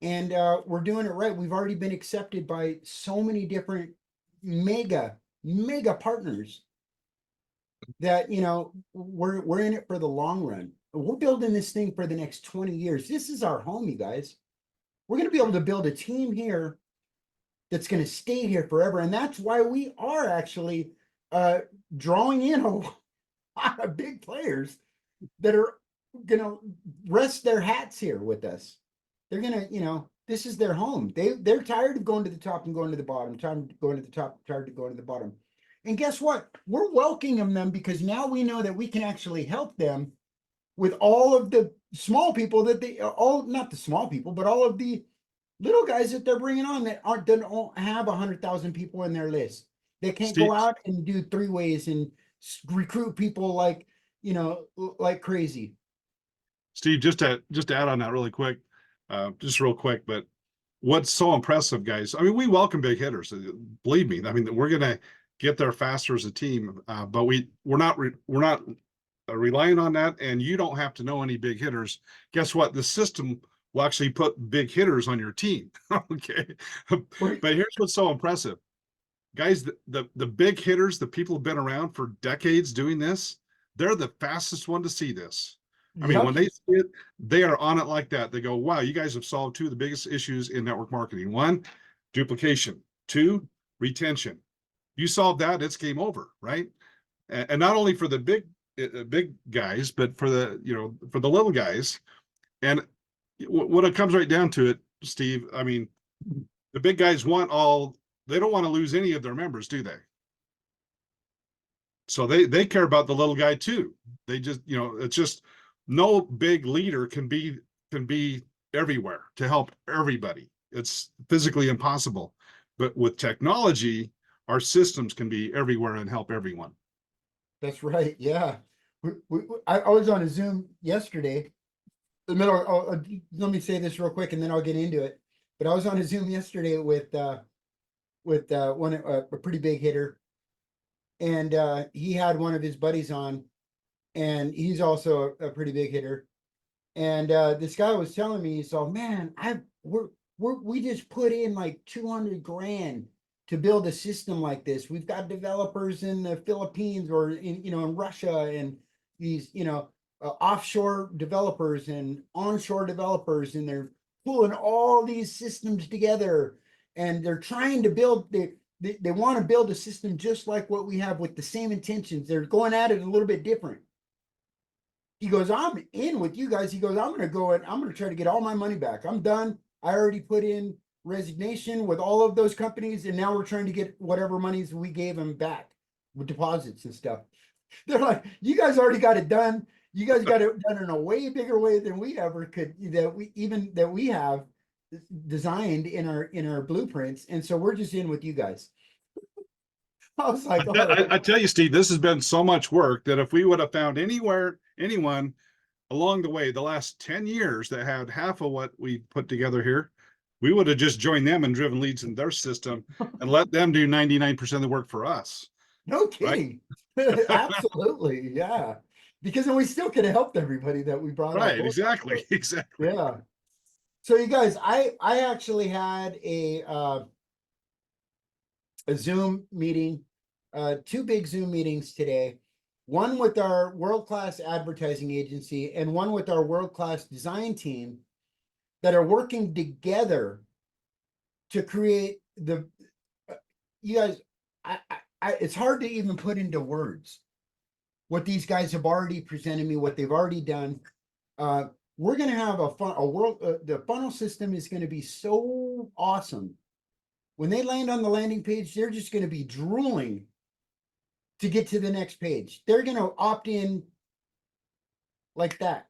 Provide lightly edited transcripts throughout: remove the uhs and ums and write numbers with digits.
and we're doing it right. We've already been accepted by so many different mega partners that we're in it for the long run. We're building this thing for the next 20 years. This is our home, you guys. We're going to be able to build a team here that's going to stay here forever, and that's why we are actually uh drawing in a lot of big players that are going to rest their hats here with us. They're going to, this is their home. They're tired of going to the top and going to the bottom, tired of going to the top, tired of going to the bottom. And guess what? We're welcoming them because now we know that we can actually help them with all of the small people that they all, not the small people, but all of the little guys that they're bringing on that don't have 100,000 people in their list. They can't go Steve, out and do three ways and recruit people like, like crazy. Steve, just to add on that really quick, just real quick, but what's so impressive, guys? I mean, we welcome big hitters. Believe me. I mean, we're gonna get there faster as a team, but we're not relying on that. And you don't have to know any big hitters. Guess what? The system will actually put big hitters on your team. Okay, but here's what's so impressive, guys. The big hitters, the people who've been around for decades doing this, they're the fastest one to see this. I mean, when Yep. they see it, they are on it like that. They go, wow, you guys have solved two of the biggest issues in network marketing. One, duplication. Two, retention. You solve that, it's game over, right? And not only for the big guys, but for the little guys. And when it comes right down to it, Steve, I mean, the big guys they don't want to lose any of their members, do they? So they care about the little guy too. They just, it's just no big leader can be everywhere to help everybody. It's physically impossible. But with technology, our systems can be everywhere and help everyone. That's right. Yeah. I was on a Zoom yesterday. The middle. Let me say this real quick, and then I'll get into it. But I was on a Zoom yesterday with one a pretty big hitter, and he had one of his buddies on, and he's also a pretty big hitter. And this guy was telling me, so man, we just put in like 200 grand to build a system like this. We've got developers in the Philippines or in Russia, and these offshore developers and onshore developers, and they're pulling all these systems together, and they're trying to build they want to build a system just like what we have with the same intentions. They're going at it a little bit different. He goes, I'm in with you guys. He goes, I'm going to go and I'm going to try to get all my money back. I'm done. I already put in resignation with all of those companies, and now we're trying to get whatever monies we gave them back with deposits and stuff. They're like, you guys already got it done. You guys got it done in a way bigger way than we ever could, that we have designed in our blueprints. And so we're just in with you guys. I was like, all right. I tell you, Steve, this has been so much work that if we would have found anyone along the way, the last 10 years that had half of what we put together here, we would have just joined them and driven leads in their system and let them do 99% of the work for us. No Right? kidding. Absolutely. Yeah. Because then we still could have helped everybody that we brought on Right. board. Exactly. So, Exactly. yeah. So you guys, I actually had a Zoom meeting, two big Zoom meetings today. One with our world-class advertising agency and one with our world-class design team that are working together to create you guys, it's hard to even put into words what these guys have already presented me, what they've already done. We're going to have the funnel system is going to be so awesome. When they land on the landing page, they're just going to be drooling to get to the next page. They're going to opt in like that.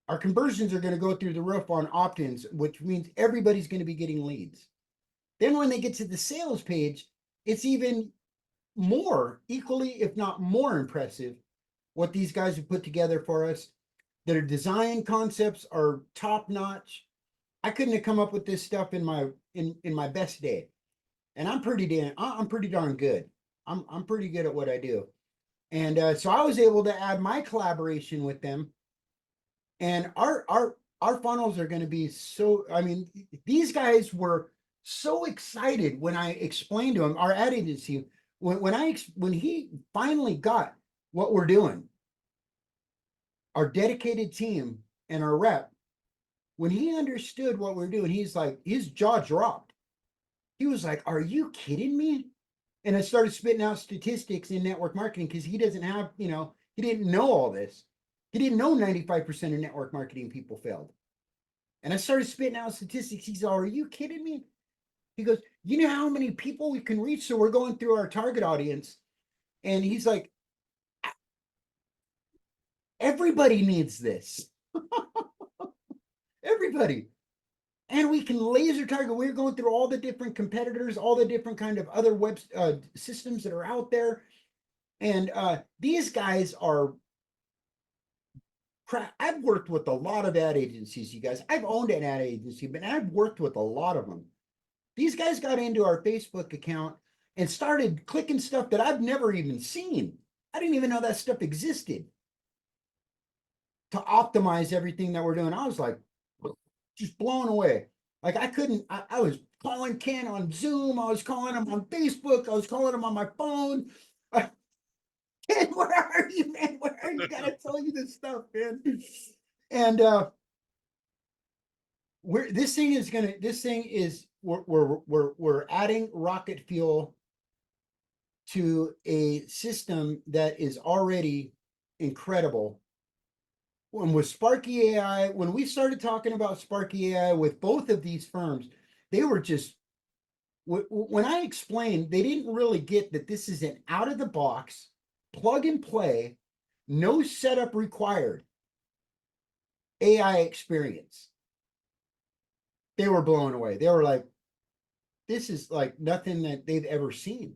Our conversions are going to go through the roof on opt-ins, which means everybody's going to be getting leads. Then when they get to the sales page, it's even more, equally, if not more impressive, what these guys have put together for us. Their design concepts are top notch. I couldn't have come up with this stuff in my best day, and I'm pretty darn good. I'm pretty good at what I do, and so I was able to add my collaboration with them, and our funnels are going to be so, I mean, these guys were so excited when I explained to him, our ad agency, when he finally got what we're doing, our dedicated team and our rep, when he understood what we're doing, he's like, his jaw dropped. He was like, "Are you kidding me?" And I started spitting out statistics in network marketing because he doesn't have, he didn't know all this. He didn't know 95% of network marketing people failed. And I started spitting out statistics. He said, "Are you kidding me?" He goes, "You know how many people we can reach?" So we're going through our target audience. And he's like, "Everybody needs this." Everybody. And we can laser target. We're going through all the different competitors, all the different kind of other web systems that are out there. And these guys are crap. I've worked with a lot of ad agencies, you guys. I've owned an ad agency, but I've worked with a lot of them. These guys got into our Facebook account and started clicking stuff that I've never even seen. I didn't even know that stuff existed to optimize everything that we're doing. I was like, just blown away. Like I was calling Ken on Zoom. I was calling him on Facebook. I was calling him on my phone. Ken, where are you, man? Where are you? Gotta tell you this stuff, man. And this thing is we're adding rocket fuel to a system that is already incredible. When with Sparky AI, when we started talking about Sparky AI with both of these firms, they were just when I explained, they didn't really get that this is an out of the box, plug and play, no setup required AI experience. They were blown away. They were like, this is like nothing that they've ever seen.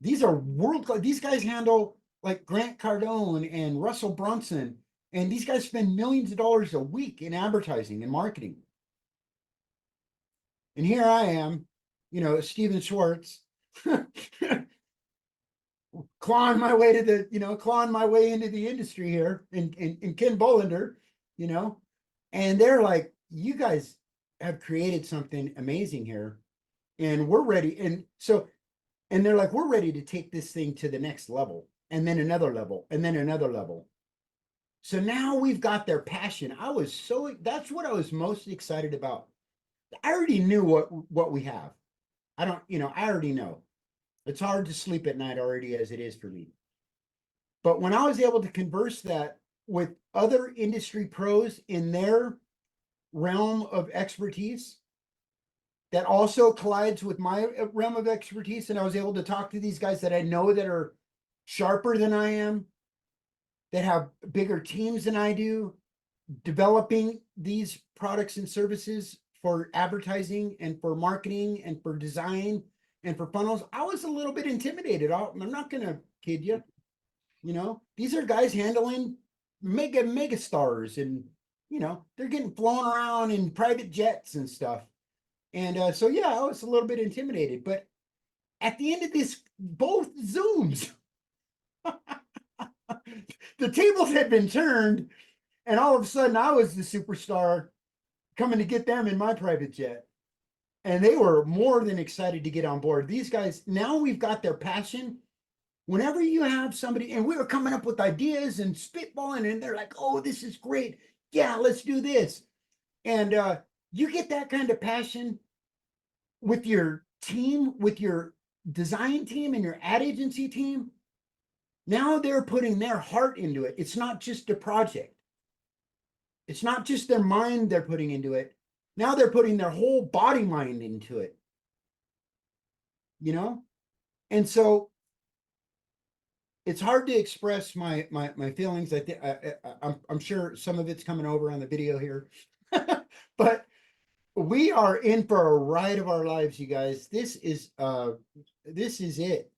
These are world class. These guys handle like Grant Cardone and Russell Brunson, and these guys spend millions of dollars a week in advertising and marketing. And here I am, Steven Schwartz, clawing my way into the industry here, and Ken Bolander, and they're like, you guys have created something amazing here, and we're ready. And they're like, we're ready to take this thing to the next level, and then another level, and then another level. So now we've got their passion. That's what I was most excited about. I already knew what we have. I already know. It's hard to sleep at night already as it is for me. But when I was able to converse that with other industry pros in their realm of expertise, that also collides with my realm of expertise, and I was able to talk to these guys that I know that are sharper than I am, that have bigger teams than I do, developing these products and services for advertising and for marketing and for design and for funnels. I was a little bit intimidated. I'm not going to kid you. These are guys handling mega stars, and they're getting flown around in private jets and stuff. And so yeah, I was a little bit intimidated, but at the end of this, both Zooms, the tables had been turned, and all of a sudden I was the superstar coming to get them in my private jet. And they were more than excited to get on board. These guys, now we've got their passion. Whenever you have somebody, and we were coming up with ideas and spitballing, and they're like, "Oh, this is great. Yeah, let's do this." And you get that kind of passion with your team, with your design team and your ad agency team. Now they're putting their heart into it. It's not just a project. It's not just their mind they're putting into it. Now they're putting their whole body mind into it. And so it's hard to express my feelings. I'm sure some of it's coming over on the video here, but we are in for a ride of our lives, you guys. This is it.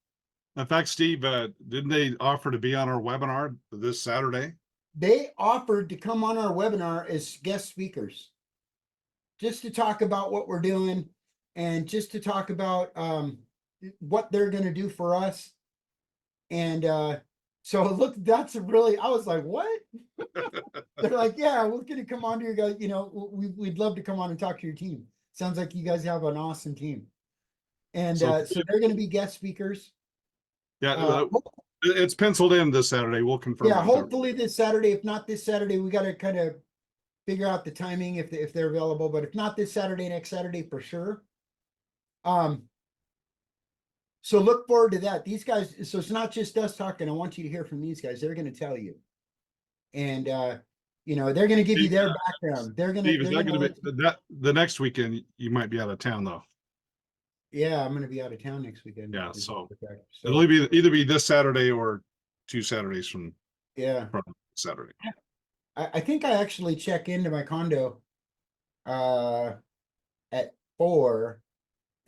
In fact, Steve, didn't they offer to be on our webinar this Saturday? They offered to come on our webinar as guest speakers, just to talk about what we're doing, and just to talk about what they're going to do for us. And So look, that's really, I was like, what? They're like, yeah, we're gonna come on to your guys, we'd love to come on and talk to your team. Sounds like you guys have an awesome team. And So so they're gonna be guest speakers. yeah, Uh, it's penciled in this Saturday. We'll confirm yeah, it with her. hopefully this Saturday. If not this Saturday, we gotta kind of figure out the timing if they're available. But if not this Saturday, next Saturday for sure. So look forward to that. These guys, so it's not just us talking. I want you to hear from these guys. They're gonna tell you. And they're gonna give you their background. Steve, is they're that gonna going to be that the next weekend? You might be out of town though. yeah, I'm gonna be out of town next weekend. Yeah, so So it'll either be this Saturday or 2 Saturdays from yeah, Saturday. I think I actually check into my condo at 4,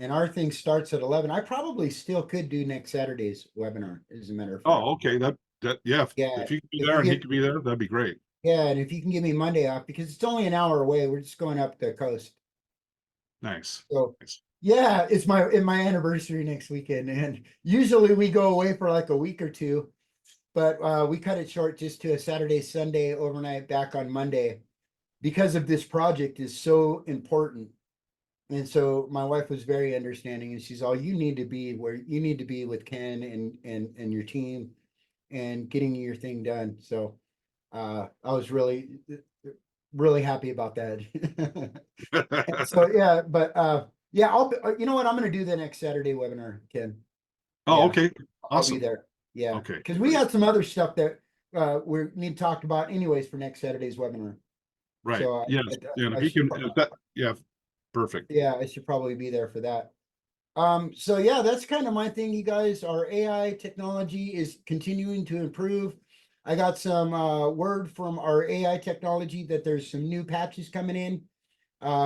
and our thing starts at 11. I probably still could do next Saturday's webinar, as a matter of fact. Oh, okay. That yeah. Yeah, If you could be if there you and he get- could be there, that'd be great. Yeah, and if you can give me Monday off, because it's only an hour away, we're just going up the coast. Nice. So Nice. yeah, it's my anniversary next weekend, and usually we go away for like a week or two, but we cut it short just to a Saturday, Sunday overnight back on Monday, because of this project is so important. And so my wife was very understanding, and she's all, you need to be where you need to be with Ken and your team and getting your thing done. So I was really happy about that. So yeah, but yeah, you know what, I'm gonna do the next Saturday webinar, Ken. Oh, Yeah, okay. I'll be Awesome. there. Yeah, Okay. because we had some other stuff that we need talked about anyways for next Saturday's webinar. Right. So Yes. Yeah. And I if you should can, if that, yeah, perfect. yeah, I should probably be there for that. So yeah, that's kind of my thing, you guys. Our AI technology is continuing to improve. I got some word from our AI technology that there's some new patches coming in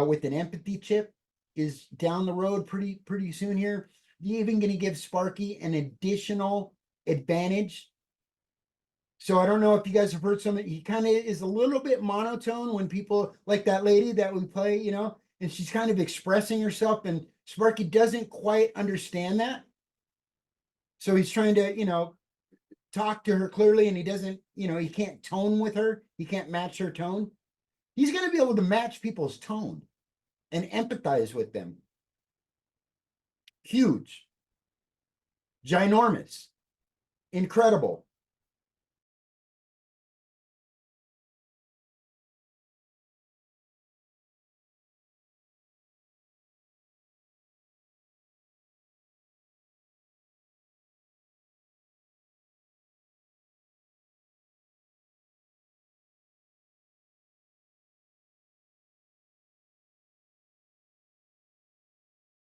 with an empathy chip is down the road pretty soon here. You're even going to give Sparky an additional advantage. So I don't know if you guys have heard something. He kind of is a little bit monotone when people like that lady that we play, and she's kind of expressing herself, and Sparky doesn't quite understand that. So he's trying to, talk to her clearly, and he doesn't, he can't tone with her. He can't match her tone. He's going to be able to match people's tone and empathize with them. Huge, ginormous, incredible.